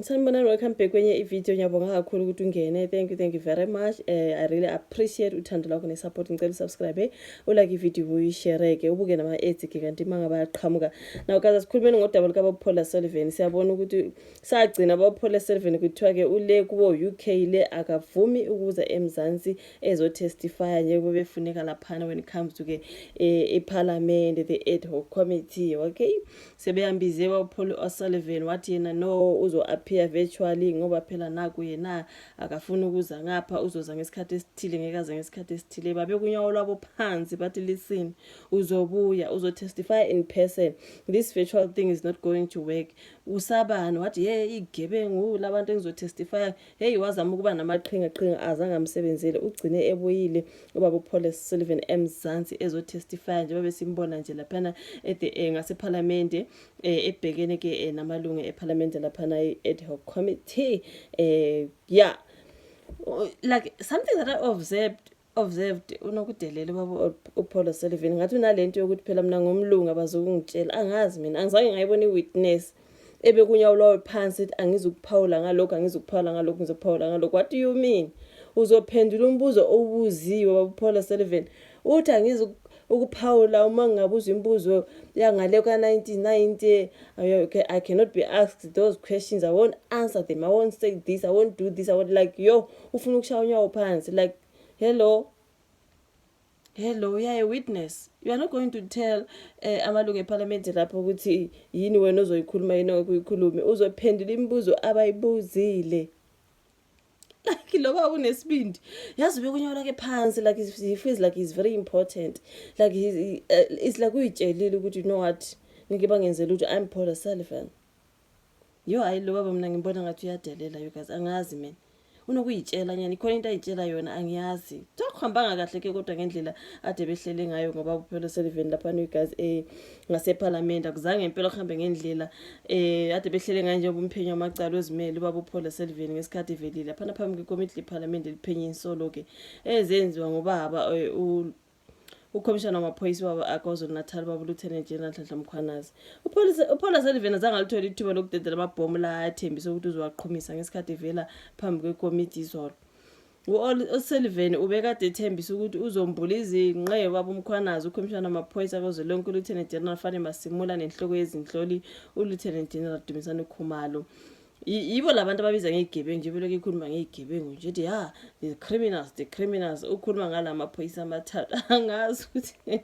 Sanibonani, welcome back kwenye i-video. Ngiyabonga kakhulu ukuthi ungene. Thank you very much. I really appreciate uthando lwakho ne-support. Ngicela subscribe, ulike i-video, uyishare-ke, ubuke nama-ads-ke kanti mangaba yaqhamuka. Now guys, asikhulumeni ngodaba likaBabuPaula Sullivan. Siyabona ukuthi sagcina uBabuPaula Sullivan kuthiwa-ke ule kubo UK le akavumi ukuza eMzansi ezotestify njengoba befuneka laphana when it comes to ke eParliament, the ad hoc committee. Okay, sebeyambize uBabuPaula Sullivan wathi yena no uzo appear virtually ngoba phela naku yena akafuna ukuza ngapha, uzoza ngesikhathi esithile ngekaza ngesikhathi esithile. Babe kunyawo lwabo phansi bathi listen, uzobuya uzotestify in person, this virtual thing is not going to work. Usabani wathi hey igebengu labantu engizotestify, hey wazama ukuba namaqhinga azange amsebenzele, ugcine ebuyile uBabuPaula Sullivan eMzansi ezotestify nje babesimbona nje laphana ngaseParliament ebhekene ke namalungu eParliament laphana ad hoc committee. Yeah, like something that I observed unokudelela uBabuPaula Sullivan ngathi unalento yokuthi phela mina ngomlungu abazokungitshela, angazi mina angizange ngayibona iwitness ebekunyawo lwawo phansi angizukuphawula ngalokho ngizophawula ngalokho. What do you mean? Uzophendula umbuzo obuziwe uBabuPaula Sullivan uthi ukuphawula uma ngingabuzwa imbuzo yangale ka-1990. I cannot be asked those questions, I won't answer them, I won't say this, I won't do this, I won't, like yo ufuna ukushaya unyawo phansi, like hello, yeah, a witness. You are not going to tell amalungu eParliament lapho ukuthi yini wena ozoyikhuluma yini okuyikhulume, uzophendula imibuzo abayibuzile. Like lo baba unesibindi yazi bekunyawo lakhe phansi, like he feels like he's very important, like it's like uyitshelile ukuthi you know what ngiba ngenzela ukuthi I'm Paula Sullivan. Yo hayi lo baba mina ngibona ngathi uyadelela you guys, angazi mina unokuyitshela nyani khona into ayitshela yona angiyazi. Tokuhambanga kahle ke kodwa ngendlela ade behlele ngayo ngoba uBabuPaula Sullivan lapha you guys ngaseParliament akuzange impela kuhambe ngendlela ade behlele ngayo njengoba umphenyi wamacala ozimele uBabuPaula Sullivan ngesikhathi velile lapha phambi kwekomiti leParliament liphenya insolo ke ezenziwa ngobaba uCommissioner wamaphoyisa waba aKwaZulu Natal baba Lieutenant General Nhlanhla Mkhwanazi. uPaula Sullivan azange alithole ithuba lokudedela amabhomu la athembisa ukuthi uzowaqhumisa ngesikhathi vela phambi kwekomiti izolo. uSullivan ubekade ethembisa ukuthi uzombula izinqe baba Mkhwanazi uCommissioner wamaphoyisa kaZwelonke uLieutenant General Fane Masimula nenhloko yezinhloli uLieutenant General Dumisani Khumalo. Yibo labantu ababiza ngezigebengu nje beloku ikhuluma ngezigebengu nje ethi the criminals ukhuluma ngalamaphoyisa amathathu angazi ukuthi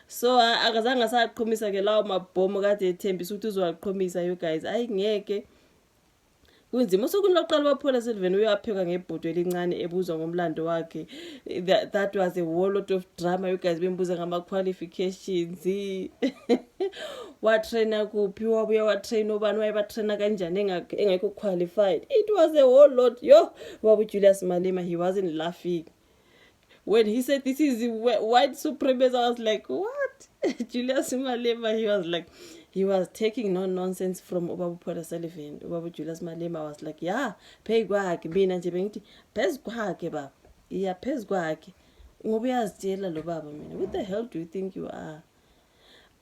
so akazange asaqhumisa ke lawo mabhomu kade ethembisa ukuthi uzowaqhumisa you guys. Ayingeke kunzima sokunoqala uBabuPaula Sullivan uyapheka ngebhodo elincane ebuzwa ngomlando wakhe. That was a whole lot of drama you guys, bembuza ngama qualifications watraina kuphi, wabuya watrain ubani, wayebatraina kanjani engekho qualified. It was a whole lot. Yo Babu Julius Malema, he wasn't laughing when he said this is white supremacy. I was like what? Julius Malema, he was taking no nonsense from uBabuPaula Sullivan. Babu Julius Malema was like yeah phezu kwakhe mina nje bengithi phezu kwakhe baba, yeah phezu kwakhe ngoba uyazitshela lo baba mina what the hell do you think you are.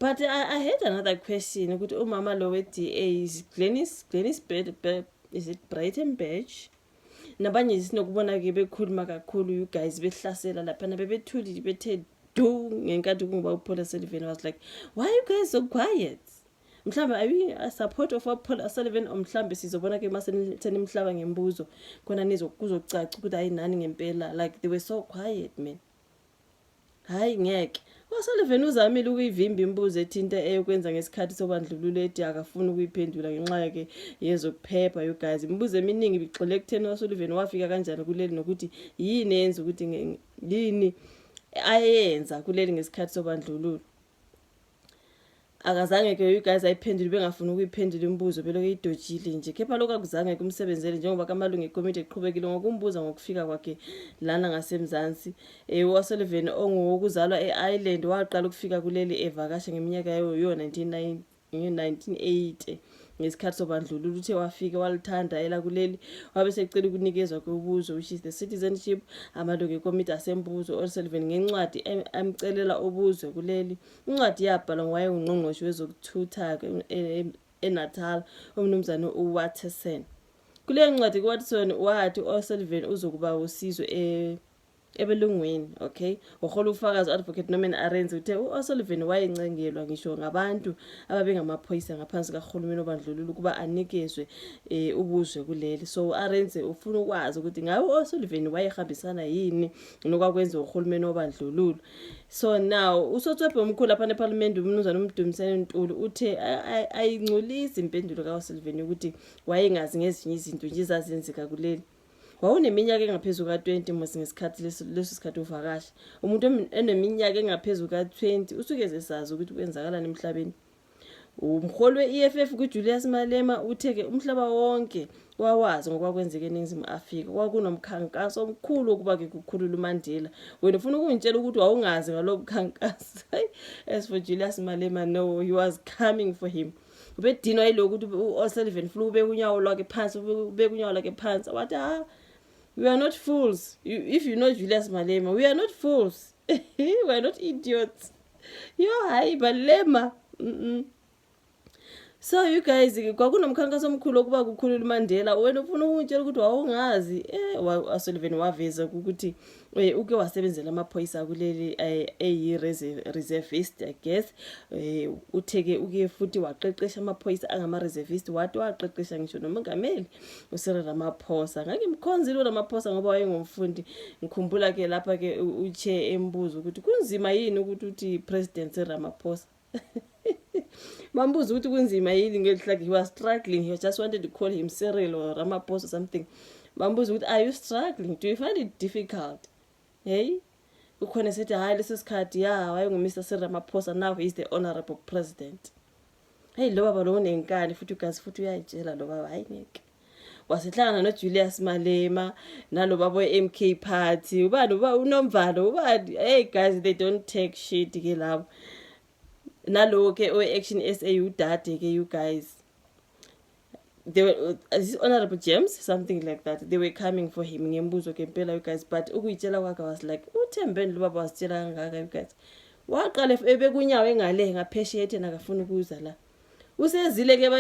But I had another question ukuthi umama lo we-DA is Glenys is it Breitenberg nabanye sinokubona ke bekhuluma kakhulu you guys behlasela lapha bebethuli bethe do ngenkathi kunguBabuPaula Sullivan. I was like why are you guys so quiet? Mhlambe are we a support of uBabuPaula Sullivan or mhlambe sizobona ke masenimhlaba ngembuzo khona kuzocaca ukuthi ayinani ngempela, like they were so quiet man. Hayi ngeke uSullivan uzamile ukuyivimba imbuzo ethinta eyokwenza ngesikhathi sobandlululo ethi akafuna ukuyiphendula ngenxa yake yezokuphepha you guys. Imibuzo eminingi bigxile kutheni uSullivan wafika kanjani kuleli nokuthi yini yenza ukuthi yini ayenza kuleli ngesikhathi sobandlululo. Akazange ke you guys ayiphendule bengafuna ukuyiphendula imibuzo beloku idojile nje, kepha lokho akuzange kumsebenzele njengoba kamalungu ekomiti eqhubekile ngokumbuza ngokufika kwakhe lana ngaseMzansi. uSullivan ongowokuzalwa eIreland waqala ukufika kuleli evakasha ngeminyaka yayo 1980 ngesikhathi sobandlululo. Uthe wafika walithanda ela kuleli wabe secela ukunikezwa kobuzo which is the citizenship. Amalungu ekomiti asembuzo uSullivan ngencwadi amcelela ubuzwe kuleli. Incwadi yabhalwa ngowayengungqongqoshe wezokuthutha eNatal umnumzana uWatterson. Kule ncwadi kuWatterson wathi uSullivan uzokuba usizo ebelungweni, okay, wahola ufakazi advocate Norman Arendse uthe uSullivan wayencengelwa ngisho ngabantu ababengamaphoyisa ngaphansi kahulumeni obandlululo ukuba anikezwe ubuzwe kuleli. So Arendse ufuna ukwazi ukuthi ngabe uSullivan wayehambisana yini nokwakwenza uhulumeni obandlululo. So now usotswebhe omkhulu lapha eParliament umnumzana uMdumiseni Ntuli uthe ayingcolisi impendulo kaSullivan ukuthi wayengazi ngezinye izinto nje ezazenzeka kuleli. Wawuneminyaka engaphezulu ka-20 ngesikhathi leso sikhathi uvakasha. Umuntu eneminyaka engaphezulu ka-20 usuke ezazi ukuthi kwenzakalani emhlabeni. Umholi we-EFF kuJulius Malema utheke umhlaba wonke wawazi ngokwakwenzeke eNingizimu Afrika. Kwakunomkhankaso omkhulu ukuba ke kukhulula uMandela. Wena ufuna ukungitshela ukuthi wawungazi ngalo mkhankaso? As for Julius Malema, no, he was coming for him. Ubedinwa yilokhu ukuthi uSullivan funa ubeka unyawo lwakhe phansi, wathi we are not fools. If you know Julius Malema, we are not fools. We are not idiots. Hayi Malema. So you guys, kwakunomkhankaso omkhulu ukuba kukhulula uMandela. Wena ufuna ukungitshela ukuthi wawungazi? uSullivan waveza ukuthi uke wasebenzela amaphoyisa kuleli reservist, I guess. Utheke uke futhi waqeqesha amaphoyisa angama-reservist, wathi waqeqesha ngisho nomongameli uCyril Ramaphosa. Ngangimkhonzile uRamaphosa ngoba wayengumfundi. Ngikhumbula ke lapha ke uche embuzo ukuthi kunzima yini ukuthi uthi President Ramaphosa. Mambuza ukuthi kunzima yini ngelihlaki, he was struggling, he just wanted to call him Cyril or Ramaphosa or something. Mambuza ukuthi are you struggling, do you find it difficult? Hey, ukhona sethi hayi leso sikhathi wayengu-Mr. Cyril Ramaphosa, now he is the honorable president. Hey, lo baba lo unenkani futhi ugazi futhi uyayitshela lo baba, hayi ngeke. Wasehlangana noJulius Malema nalo baba we-MK party, ubani uNomvalo, ubani. Hey guys, they don't take shit ke labo. Nalo ke o-Action SA udade ke, you guys, they were Honorable James, something like that, they were coming for him ngembuzo ke impela, you guys. But ukuyitshela kwakhe was like uThembeni lo baba wasitshela kangaka, you guys. Waqala ebekunyawo engale ngaphesheya ethi nakafuna ukuza la. Usezile ke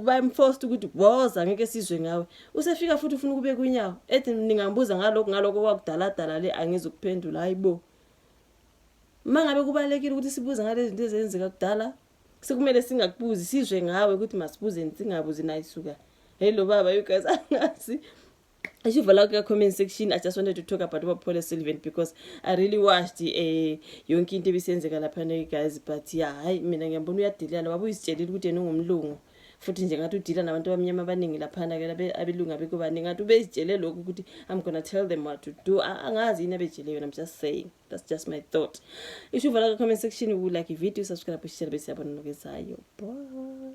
bayemforced ukuthi woza ngeke sizwe ngawe. Usefika futhi ufuna ukube kunyawo ethi ningambuza ngaloko kwakudala le angizukuphendula. Hayibo, mangabe kubalekile ukuthi sibuza ngale zinto ezenzeka kudala, sekumele singakubuzi sizwe ngawe ukuthi masibuzeni singabuzi nayisuka. Hello baba, you guys, angazi. I should follow the comment section. I just wanted to talk about Paul Sullivan because I really watched yonke into ebisenzeka lapha ne, guys. But hayi mina ngiyambona uyadila lo baba, uyisitshelile ukuthi yena ungumlungu futhi nje ngathi udila nabantu abamnyama abaningi lapha ke abelunga beko baningi, ngathi ubezitshele lokho ukuthi I'm gonna tell them what to do. Angazi yini abejele yona, I'm just saying, that's just my thought. You should follow the comment section. If you like the video, subscribe, share, bese yabona nokezayo. Bye.